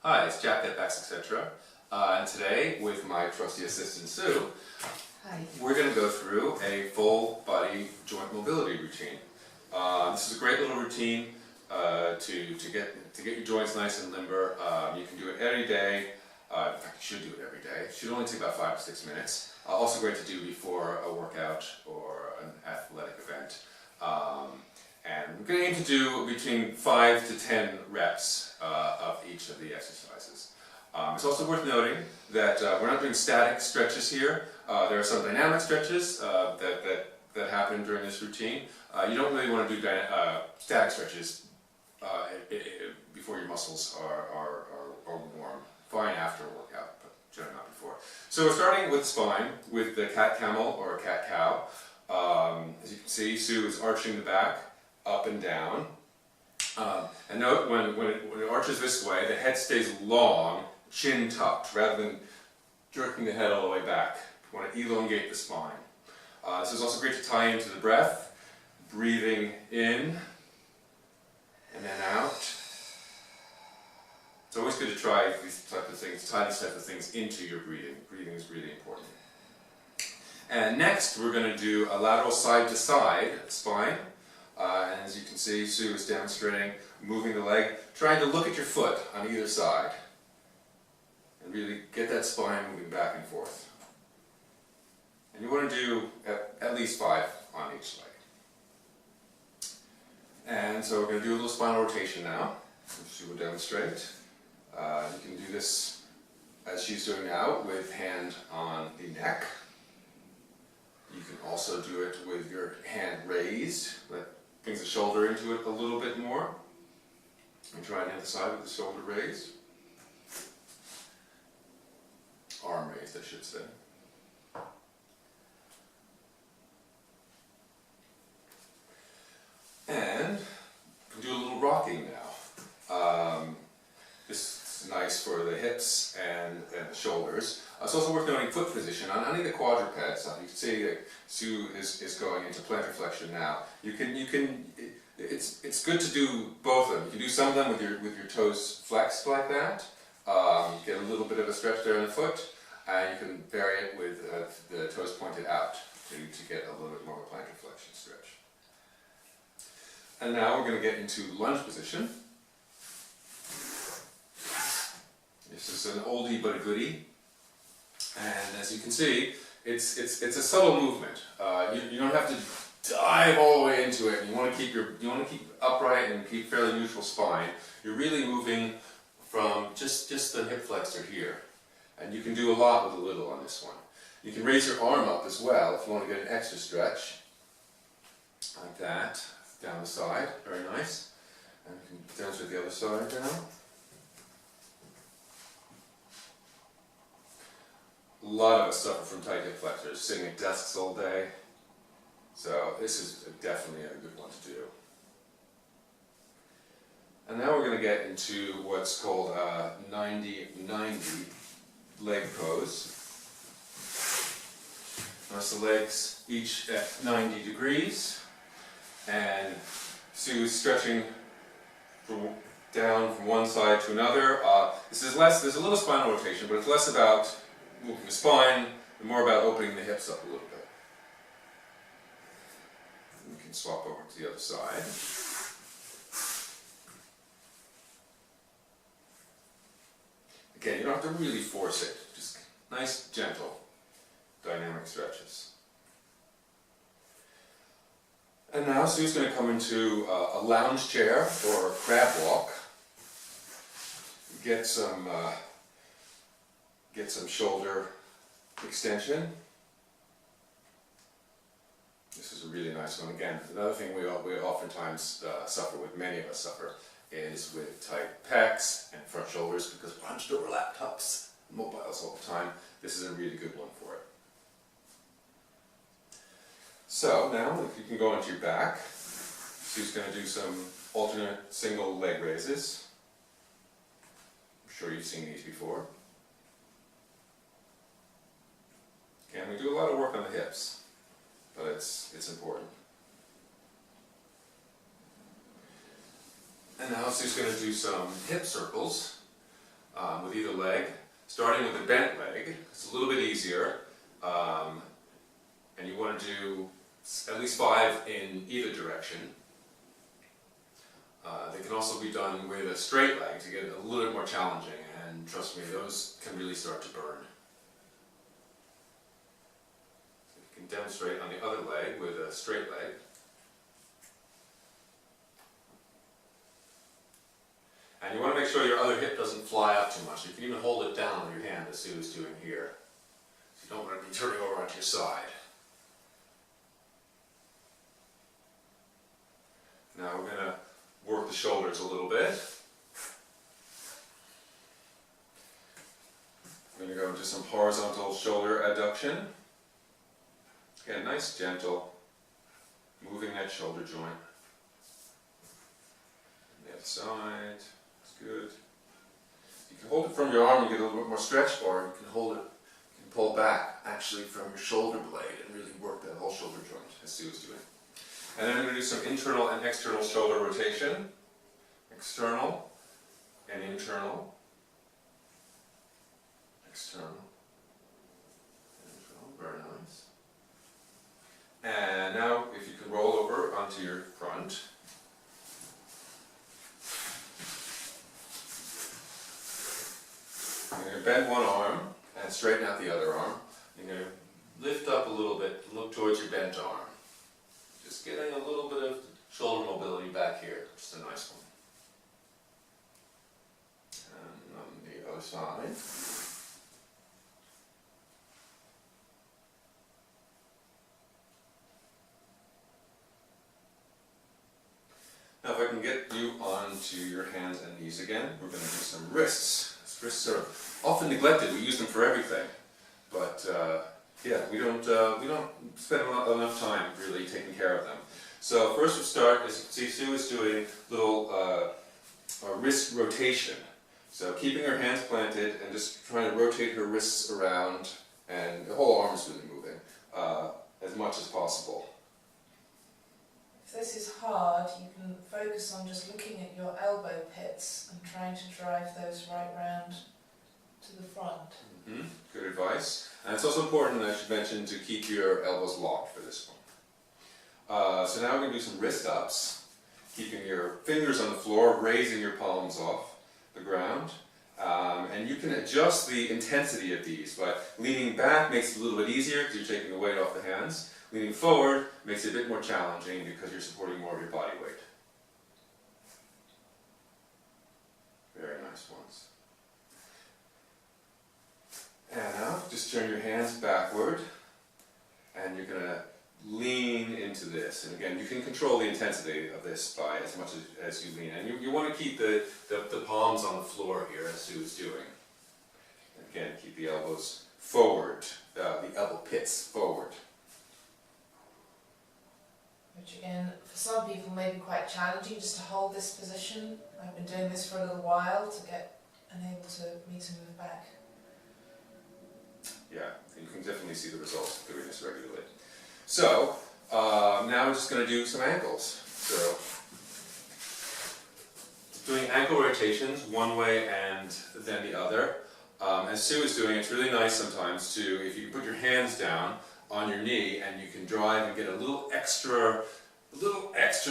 Hi, it's Jack at Backs, etc. And today, with my trusty assistant Sue, Hi. we're going to go through a full body joint mobility routine. This is a great little routine to get your joints nice and limber. You can do it every day. In fact, you should do it every day. It should only take about 5 to 6 minutes. Also great to do before a workout or an athletic event. And we're going to aim to do between 5 to 10 reps of each of the exercises. It's also worth noting that we're not doing static stretches here. There are some dynamic stretches that happen during this routine. You don't really want to do static stretches before your muscles are warm. Fine after a workout, but generally not before. So we're starting with spine with the cat-camel or cat-cow. As you can see, Sue is arching the back up and down. And note when it arches this way, the head stays long, chin tucked, rather than jerking the head all the way back. You want to elongate the spine. This is also great to tie into the breath, breathing in and then out. It's always good to try these types of things, tie these types of things into your breathing. Breathing is really important. And next, we're going to do a lateral side-to-side spine. And as you can see, Sue is demonstrating moving the leg, trying to look at your foot on either side. And really get that spine moving back and forth. And you want to do at least 5 on each leg. And so we're going to do a little spinal rotation now, which Sue will demonstrate. You can do this as she's doing now with hand on the neck. You can also do it with your hand raised. That brings the shoulder into it a little bit more. And try on the other side with the shoulder raised. Arm raised, I should say. And you can do a little rocking now. This is nice for the hips and the shoulders. It's also worth noting foot position. On any of the quadrupeds, you can see that Sue is going into plantar flexion now. It's good to do both of them. You can do some of them with your toes flexed like that. Get a little bit of a stretch there in the foot, and you can vary it with the toes pointed out to get a little bit more of a plantar flexion stretch. And now we're going to get into lunge position. This is an oldie but a goodie, and as you can see, it's a subtle movement. You don't have to dive all the way into it. You want to keep upright and keep fairly neutral spine. You're really moving from just the hip flexor here, and you can do a lot with a little on this one. You can raise your arm up as well if you want to get an extra stretch, like that, down the side. Very nice. And you can demonstrate the other side now. A lot of us suffer from tight hip flexors, sitting at desks all day, so this is definitely a good one to do. And now we're going to get into what's called a 90-90 leg pose. Notice the legs each at 90 degrees, and Sue is stretching down from one side to another. There's a little spinal rotation, but it's less about moving the spine and more about opening the hips up a little bit. And we can swap over to the other side. Again, you don't have to really force it, just nice, gentle, dynamic stretches. And now Sue's going to come into a lounge chair or a crab walk. Get some shoulder extension. This is a really nice one. Again, another thing we oftentimes suffer with, many of us suffer, is with tight pecs and front shoulders because we're hunched over laptops, mobiles all the time. This is a really good one for it. So now, if you can go onto your back, Sue's going to do some alternate single leg raises. I'm sure you've seen these before. And we do a lot of work on the hips, but it's important. And now Sue's going to do some hip circles. with either leg, starting with the bent leg. It's a little bit easier, and you want to do at least 5 in either direction. They can also be done with a straight leg to get it a little bit more challenging, and trust me, those can really start to burn. So you can demonstrate on the other leg with a straight leg. And you want to make sure your other hip doesn't fly up too much. You can even hold it down with your hand as Sue is doing here. So you don't want to be turning over onto your side. Now we're going to work the shoulders a little bit. I'm going to go into some horizontal shoulder adduction. Again, nice, gentle, moving that shoulder joint. On the other side, that's good. You can hold it from your arm, you get a little bit more stretch, or you can hold it, you can pull back actually from your shoulder blade and really work that whole shoulder joint, as Sue is doing. And then I'm going to do some internal and external shoulder rotation. External and internal. External and internal, very nice. And now if you can roll over onto your front. You're going to bend one arm and straighten out the other arm. You're going to lift up a little bit, look towards your bent arm. Just getting a little bit of shoulder mobility back here, just a nice one. And on the other side. Now if I can get you onto your hands and knees again, we're going to do some wrists. Wrists are often neglected, we use them for everything. But yeah, we don't spend enough time really taking care of them. So first we'll start, as you can see, Sue is doing little wrist rotation. So keeping her hands planted and just trying to rotate her wrists around, and the whole arm is really moving as much as possible. If this is hard, you can focus on just looking at your elbow pits and trying to drive those right round to the front. Mm-hmm. Good advice. And it's also important, I should mention, to keep your elbows locked for this one. So now we're going to do some wrist ups, keeping your fingers on the floor, raising your palms off the ground. And you can adjust the intensity of these by leaning back makes it a little bit easier because you're taking the weight off the hands. Leaning forward makes it a bit more challenging because you're supporting more of your body weight. Very nice ones. And now, just turn your hands backward, and you're going to lean into this. And again, you can control the intensity of this by as much as you lean. And you want to keep the palms on the floor here, as Sue is doing. And again, keep the elbows forward, the elbow pits forward. Which again, for some people may be quite challenging just to hold this position. I've been doing this for a little while to get unable me to move back. Yeah, you can definitely see the results of doing this regularly. So, now we're just going to do some ankles. So, doing ankle rotations one way and then the other. As Sue is doing, it's really nice sometimes to, if you can put your hands down on your knee and you can drive and get a little extra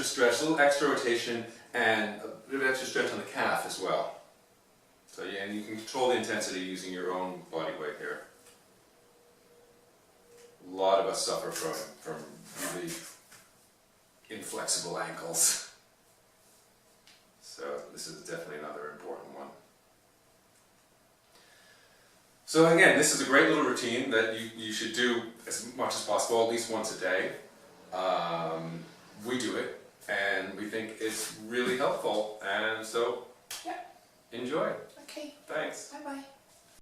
stretch, a little extra rotation, and a bit of extra stretch on the calf as well. So yeah, and you can control the intensity using your own body weight here. A lot of us suffer from really inflexible ankles. So this is definitely another important one. So again, this is a great little routine that you should do as much as possible, at least once a day. We do it, and we think it's really helpful, and so, yeah, enjoy.